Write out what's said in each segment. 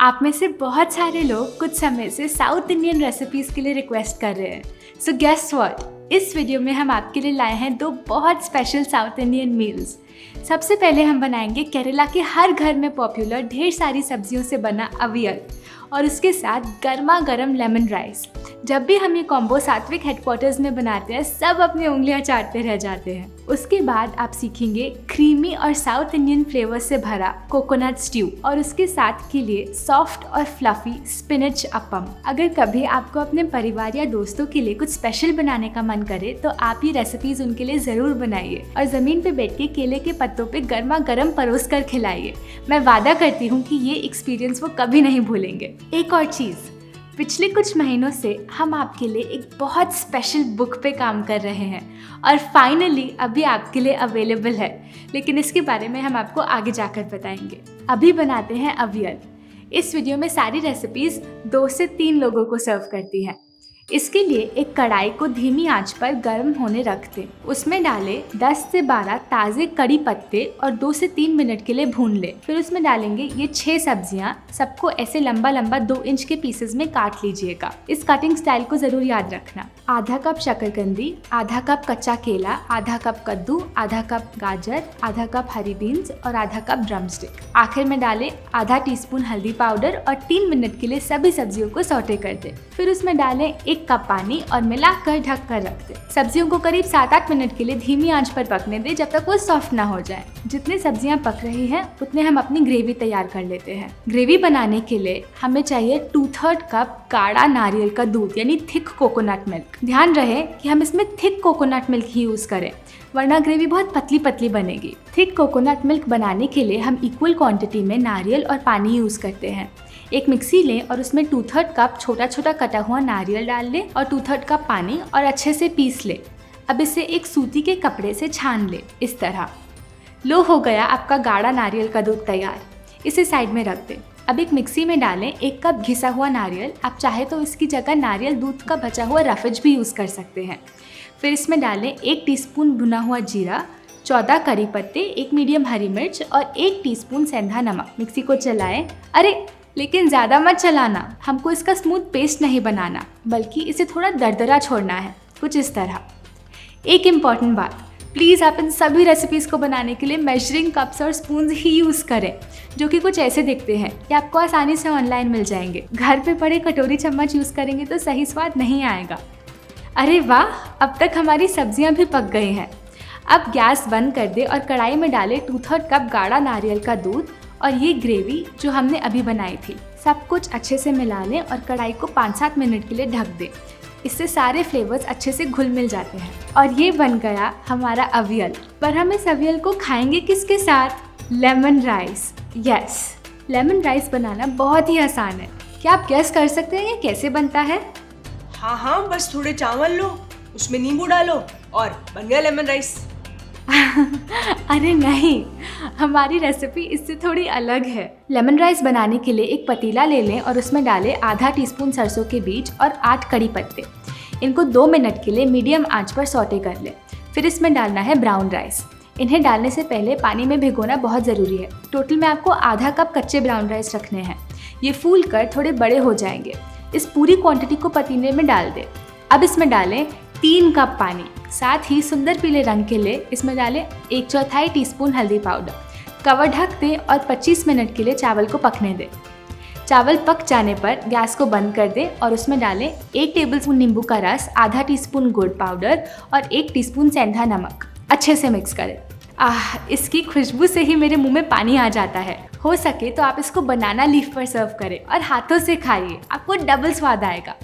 आप में से बहुत सारे लोग कुछ समय से साउथ इंडियन रेसिपीज़ के लिए रिक्वेस्ट कर रहे हैं। सो गेस व्हाट, इस वीडियो में हम आपके लिए लाए हैं दो बहुत स्पेशल साउथ इंडियन मील्स। सबसे पहले हम बनाएंगे केरला के हर घर में पॉपुलर ढेर सारी सब्जियों से बना अवियल और उसके साथ गर्मा गर्म लेमन राइस। जब भी हम ये कॉम्बो सात्विक हेडक्वार्टर्स में बनाते हैं सब अपनी उंगलियां चाटते रह जाते हैं। उसके बाद आप सीखेंगे क्रीमी और साउथ इंडियन फ्लेवर से भरा कोकोनट स्ट्यू और उसके साथ के लिए सॉफ्ट और फ्लफी स्पिनच अप्पम। अगर कभी आपको अपने परिवार या दोस्तों के लिए कुछ स्पेशल बनाने का मन करे तो आप ये रेसिपीज उनके लिए ज़रूर बनाइए और ज़मीन पे बैठ के केले के पत्तों पे गर्मा गर्म परोस कर खिलाइए। मैं वादा करती हूँ कि ये एक्सपीरियंस वो कभी नहीं भूलेंगे। एक और चीज़, पिछले कुछ महीनों से हम आपके लिए एक बहुत स्पेशल बुक पे काम कर रहे हैं और फाइनली अभी आपके लिए अवेलेबल है, लेकिन इसके बारे में हम आपको आगे जाकर बताएंगे। अभी बनाते हैं अवियल। इस वीडियो में सारी रेसिपीज़ 2 से 3 लोगों को सर्व करती हैं। इसके लिए एक कढ़ाई को धीमी आंच पर गर्म होने रख दें। उसमें डालें 10 से 12 ताज़े कड़ी पत्ते और 2 से 3 मिनट के लिए भून लें। फिर उसमें डालेंगे ये 6 सब्जियां। सबको ऐसे लंबा लंबा 2 इंच के पीसेस में काट लीजिएगा। इस कटिंग स्टाइल को ज़रूर याद रखना। आधा कप शकरकंदी, आधा कप कच्चा केला, आधा कप कद्दू, आधा कप गाजर, आधा कप हरी बीन्स और आधा कप ड्रमस्टिक। आखिर में डालें आधा टीस्पून हल्दी पाउडर और 3 मिनट के लिए सभी सब्जियों को सौटे कर दें। फिर उसमें डालें 1 कप पानी और मिलाकर ढक कर रख दें। सब्जियों को करीब 7-8 मिनट के लिए धीमी आंच पर पकने दें जब तक वो सॉफ्ट ना हो जाए। जितनी सब्जियां पक रही हैं उतने हम अपनी ग्रेवी तैयार कर लेते हैं। ग्रेवी बनाने के लिए हमें चाहिए 2/3 कप गाढ़ा नारियल का दूध यानी थिक कोकोनट मिल्क। ध्यान रहे कि हम इसमें थिक कोकोनट मिल्क ही यूज करें, वरना ग्रेवी बहुत पतली पतली बनेगी। थिक कोकोनट मिल्क बनाने के लिए हम इक्वल क्वांटिटी में नारियल और पानी यूज करते हैं। एक मिक्सी लें और उसमें 2/3 कप छोटा छोटा कटा हुआ नारियल डाल लें और 2/3 कप पानी और अच्छे से पीस लें। अब इसे एक सूती के कपड़े से छान लें। इस तरह लो हो गया आपका गाढ़ा नारियल का दूध तैयार। इसे साइड में रख दें। अब एक मिक्सी में डालें 1 कप घिसा हुआ नारियल। आप चाहे तो इसकी जगह नारियल दूध का बचा हुआ रफेज भी यूज़ कर सकते हैं। फिर इसमें डालें 1 टीस्पून भुना हुआ जीरा, 14 करी पत्ते, 1 मीडियम हरी मिर्च और 1 टीस्पून सेंधा नमक। मिक्सी को चलाएं। अरे लेकिन ज़्यादा मत चलाना, हमको इसका स्मूथ पेस्ट नहीं बनाना, बल्कि इसे थोड़ा दरदरा छोड़ना है, कुछ इस तरह। एक इम्पॉर्टेंट बात, प्लीज़ आप इन सभी रेसिपीज़ को बनाने के लिए मेजरिंग कप्स और स्पून्स ही यूज़ करें, जो कि कुछ ऐसे दिखते हैं। ये आपको आसानी से ऑनलाइन मिल जाएंगे। घर पे पड़े कटोरी चम्मच यूज़ करेंगे तो सही स्वाद नहीं आएगा। अरे वाह, अब तक हमारी सब्जियां भी पक गई हैं। अब गैस बंद कर दे और कढ़ाई में डालें 2/3 कप गाढ़ा नारियल का दूध और ये ग्रेवी जो हमने अभी बनाई थी। सब कुछ अच्छे से मिला लें और कढ़ाई को 5-7 मिनट के लिए ढक दें। इससे सारे फ्लेवर्स अच्छे से घुल मिल जाते हैं और ये बन गया हमारा अवियल। पर हम इस अवियल को खाएंगे किसके साथ? Lemon rice. Yes, lemon rice बनाना बहुत ही आसान है। क्या आप गेस कर सकते हैं ये कैसे बनता है? हाँ, बस थोड़े चावल लो, उसमें नींबू डालो और बन गया लेमन राइस। अरे नहीं, हमारी रेसिपी इससे थोड़ी अलग है। लेमन राइस बनाने के लिए एक पतीला ले लें और उसमें डालें आधा टीस्पून सरसों के बीज और 8 कड़ी पत्ते। इनको 2 मिनट के लिए मीडियम आंच पर सौटे कर लें। फिर इसमें डालना है ब्राउन राइस। इन्हें डालने से पहले पानी में भिगोना बहुत ज़रूरी है। टोटल में आपको आधा कप कच्चे ब्राउन राइस रखने हैं। ये फूल कर थोड़े बड़े हो जाएंगे। इस पूरी क्वांटिटी को पतीले में डाल दें। अब इसमें डालें 3 कप पानी। साथ ही सुंदर पीले रंग के लिए इसमें डालें 1/4 टीस्पून हल्दी पाउडर। कवर ढक दें और 25 मिनट के लिए चावल को पकने दें। चावल पक जाने पर गैस को बंद कर दें और उसमें डालें 1 टेबलस्पून नींबू का रस, आधा टीस्पून गुड़ पाउडर और 1 टीस्पून सेंधा नमक। अच्छे से मिक्स करें। इसकी खुशबू से ही मेरे मुंह में पानी आ जाता है। हो सके तो आप इसको बनाना लीफ पर सर्व करें और हाथों से खाइए, आपको डबल स्वाद आएगा।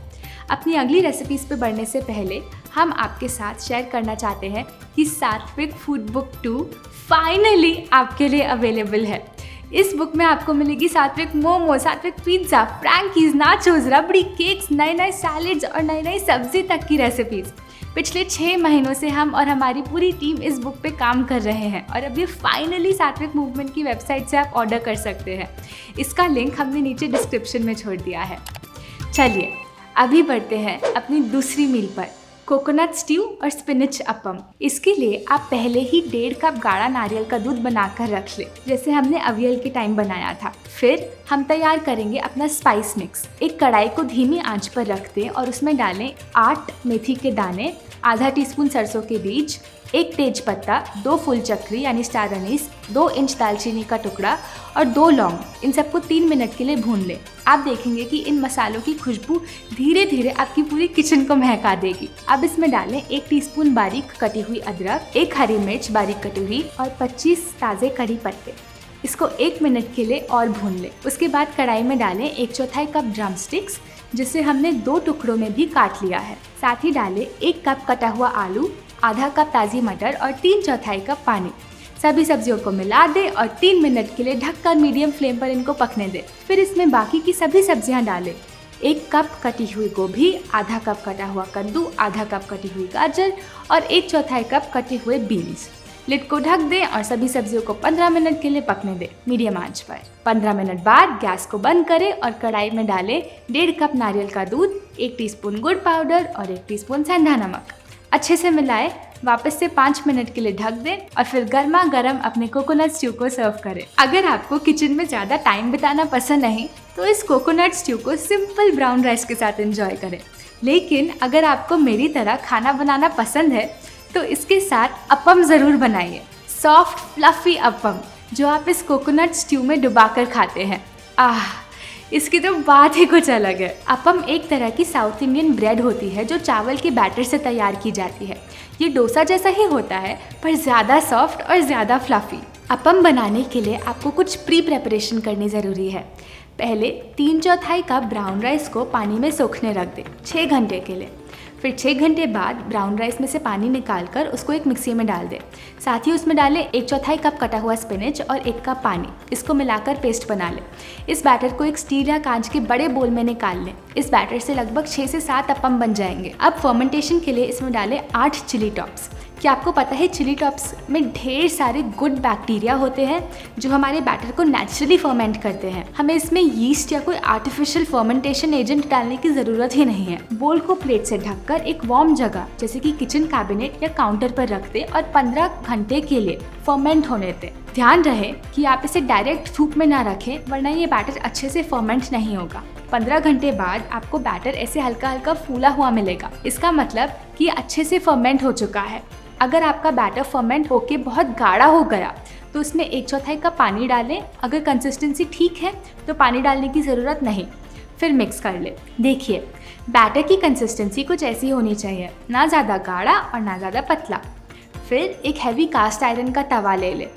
अपनी अगली रेसिपीज़ पे बढ़ने से पहले हम आपके साथ शेयर करना चाहते हैं कि सात्विक फूड बुक 2 फाइनली आपके लिए अवेलेबल है। इस बुक में आपको मिलेगी सात्विक मोमो, सात्विक पिज्ज़ा, फ्रैंकीज, नाचोज, रबड़ी केक्स, नए सैलेड्स और नई सब्जी तक की रेसिपीज़। पिछले 6 महीनों से हम और हमारी पूरी टीम इस बुक पे काम कर रहे हैं और अब ये फाइनली सात्विक मूवमेंट की वेबसाइट से आप ऑर्डर कर सकते हैं। इसका लिंक हमने नीचे डिस्क्रिप्शन में छोड़ दिया है। चलिए अभी बढ़ते हैं अपनी दूसरी मील पर, कोकोनट स्ट्यू और स्पिनच अपम। इसके लिए आप पहले ही 1.5 कप गाढ़ा नारियल का दूध बनाकर रख ले, जैसे हमने अवियल के टाइम बनाया था। फिर हम तैयार करेंगे अपना स्पाइस मिक्स। एक कढ़ाई को धीमी आंच पर रख दें और उसमें डालें 8 मेथी के दाने, आधा टीस्पून सरसों के बीज, 1 तेज पत्ता, 2 फूल चक्री यानी स्टार अनीस, 2 इंच दालचीनी का टुकड़ा और 2 लौंग। इन सबको 3 मिनट के लिए भून लें। आप देखेंगे कि इन मसालों की खुशबू धीरे धीरे आपकी पूरी किचन को महका देगी। अब इसमें डालें 1 टीस्पून बारीक कटी हुई अदरक, 1 हरी मिर्च बारीक कटी हुई और 25 ताज़े कड़ी पत्ते। इसको 1 मिनट के लिए और भून लें। उसके बाद कढ़ाई में डालें 1/4 कप ड्रम स्टिक्स, जिसे हमने 2 टुकड़ों में भी काट लिया है। साथ ही डालें 1 कप कटा हुआ आलू, आधा कप ताज़ी मटर और 3/4 कप पानी। सभी सब्जियों को मिला दें और 3 मिनट के लिए ढककर मीडियम फ्लेम पर इनको पकने दें। फिर इसमें बाकी की सभी सब्जियां डालें। 1 कप कटी हुई गोभी, आधा कप कटा हुआ कद्दू, आधा कप कटी हुई गाजर और 1/4 कप कटे हुए बीन्स। लिड को ढक दें और सभी सब्जियों को 15 मिनट के लिए पकने दें मीडियम आंच पर। 15 मिनट बाद गैस को बंद करें और कढ़ाई में डालें 1.5 कप नारियल का दूध, 1 टीस्पून गुड़ पाउडर और 1 टीस्पून सेंधा नमक। अच्छे से मिलाएं, वापस से 5 मिनट के लिए ढक दें और फिर गर्मा गर्म अपने कोकोनट स्ट्यू को सर्व करें। अगर आपको किचन में ज़्यादा टाइम बिताना पसंद नहीं तो इस कोकोनट स्ट्यू को सिंपल ब्राउन राइस के साथ एंजॉय करें। लेकिन अगर आपको मेरी तरह खाना बनाना पसंद है तो इसके साथ अपम ज़रूर बनाइए। सॉफ्ट फ्लफी अपम जो आप इस कोकोनट स्ट्यू में डुबाकर खाते हैं, इसकी तो बात ही कुछ अलग है। अपम एक तरह की साउथ इंडियन ब्रेड होती है जो चावल के बैटर से तैयार की जाती है। ये डोसा जैसा ही होता है पर ज़्यादा सॉफ्ट और ज़्यादा फ्लफी। अपम बनाने के लिए आपको कुछ प्री प्रेपरेशन करनी ज़रूरी है। पहले 3/4 कप ब्राउन राइस को पानी में सोखने रख दें 6 घंटे के लिए। फिर 6 घंटे बाद ब्राउन राइस में से पानी निकालकर उसको एक मिक्सी में डाल दें। साथ ही उसमें डालें 1/4 कप कटा हुआ स्पिनच और 1 कप पानी। इसको मिलाकर पेस्ट बना लें। इस बैटर को एक स्टील या कांच के बड़े बोल में निकाल लें। इस बैटर से लगभग 6 से 7 अपम बन जाएंगे। अब फर्मेंटेशन के लिए इसमें डालें 8 चिली टॉप्स। क्या आपको पता है चिली टॉप्स में ढेर सारे गुड बैक्टीरिया होते हैं जो हमारे बैटर को नेचुरली फर्मेंट करते हैं। हमें इसमें यीस्ट या कोई आर्टिफिशियल फर्मेंटेशन एजेंट डालने की ज़रूरत ही नहीं है। बोल को प्लेट से ढककर एक वार्म जगह जैसे कि किचन कैबिनेट या काउंटर पर रख दें और 15 घंटे के लिए फर्मेंट होने दें। ध्यान रहे कि आप इसे डायरेक्ट धूप में ना रखें वरना ये बैटर अच्छे से फर्मेंट नहीं होगा। 15 घंटे बाद आपको बैटर ऐसे हल्का हल्का फूला हुआ मिलेगा। इसका मतलब कि अच्छे से फर्मेंट हो चुका है। अगर आपका बैटर फर्मेंट होके बहुत गाढ़ा हो गया तो उसमें 1/4 कप पानी डालें। अगर कंसिस्टेंसी ठीक है तो पानी डालने की ज़रूरत नहीं। फिर मिक्स कर लें। देखिए बैटर की कंसिस्टेंसी कुछ ऐसी होनी चाहिए, ना ज़्यादा गाढ़ा और ना ज़्यादा पतला। फिर एक हैवी कास्ट आयरन का तवा ले लें।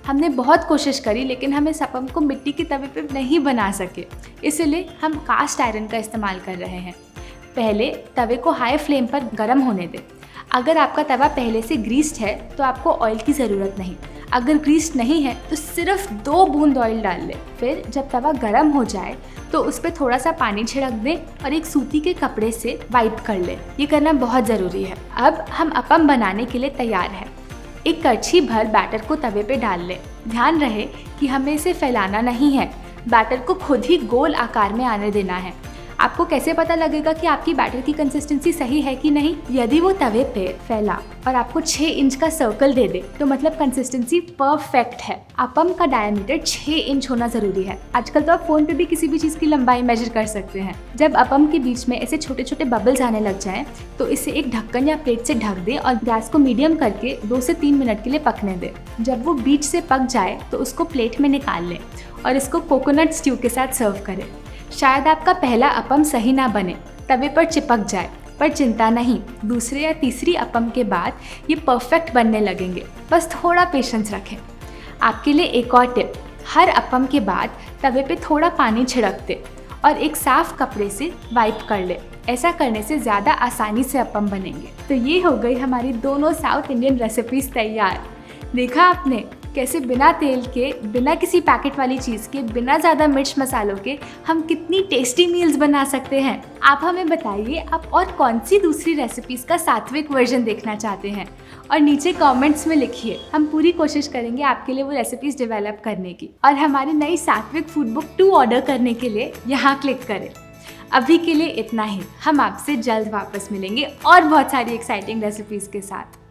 हमने बहुत कोशिश करी लेकिन हम इस अपम को मिट्टी के तवे पे नहीं बना सके, इसलिए हम कास्ट आयरन का इस्तेमाल कर रहे हैं। पहले तवे को हाई फ्लेम पर गर्म होने दें। अगर आपका तवा पहले से ग्रीस्ड है तो आपको ऑयल की ज़रूरत नहीं। अगर ग्रीस्ड नहीं है तो सिर्फ 2 बूंद ऑयल डाल लें। फिर जब तवा गर्म हो जाए तो उस पर थोड़ा सा पानी छिड़क दें और एक सूती के कपड़े से वाइप कर लें। ये करना बहुत ज़रूरी है। अब हम अपम बनाने के लिए तैयार हैं। एक कड़छी भर बैटर को तवे पे डाल लें। ध्यान रहे कि हमें इसे फैलाना नहीं है, बैटर को खुद ही गोल आकार में आने देना है। आपको कैसे पता लगेगा कि आपकी बैटर की कंसिस्टेंसी सही है कि नहीं? यदि वो तवे पे फैला और आपको 6 इंच का सर्कल दे दे तो मतलब कंसिस्टेंसी परफेक्ट है। अपम का डायमीटर 6 इंच होना ज़रूरी है। आजकल तो आप फ़ोन पे भी किसी भी चीज़ की लंबाई मेजर कर सकते हैं। जब अपम के बीच में ऐसे छोटे छोटे बबल्स आने लग जाएं तो इसे एक ढक्कन या प्लेट से ढक दें और गैस को मीडियम करके 2 से 3 मिनट के लिए पकने दें। जब वो बीच से पक जाए तो उसको प्लेट में निकाल लें और इसको कोकोनट स्ट्यू के साथ सर्व करें। शायद आपका पहला अपम सही ना बने, तवे पर चिपक जाए, पर चिंता नहीं, दूसरे या तीसरी अपम के बाद ये परफेक्ट बनने लगेंगे। बस थोड़ा पेशेंस रखें। आपके लिए एक और टिप, हर अपम के बाद तवे पे थोड़ा पानी छिड़क दें और एक साफ कपड़े से वाइप कर ले। ऐसा करने से ज़्यादा आसानी से अपम बनेंगे। तो ये हो गई हमारी दोनों साउथ इंडियन रेसिपीज़ तैयार। देखा आपने कैसे बिना तेल के, बिना किसी पैकेट वाली चीज़ के, बिना ज़्यादा मिर्च मसालों के हम कितनी टेस्टी मील्स बना सकते हैं। आप हमें बताइए आप और कौन सी दूसरी रेसिपीज़ का सात्विक वर्जन देखना चाहते हैं और नीचे कमेंट्स में लिखिए। हम पूरी कोशिश करेंगे आपके लिए वो रेसिपीज़ डेवलप करने की। और हमारी नई सात्विक फूड बुक 2 ऑर्डर करने के लिए यहाँ क्लिक करें। अभी के लिए इतना ही। हम आपसे जल्द वापस मिलेंगे और बहुत सारी एक्साइटिंग रेसिपीज़ के साथ।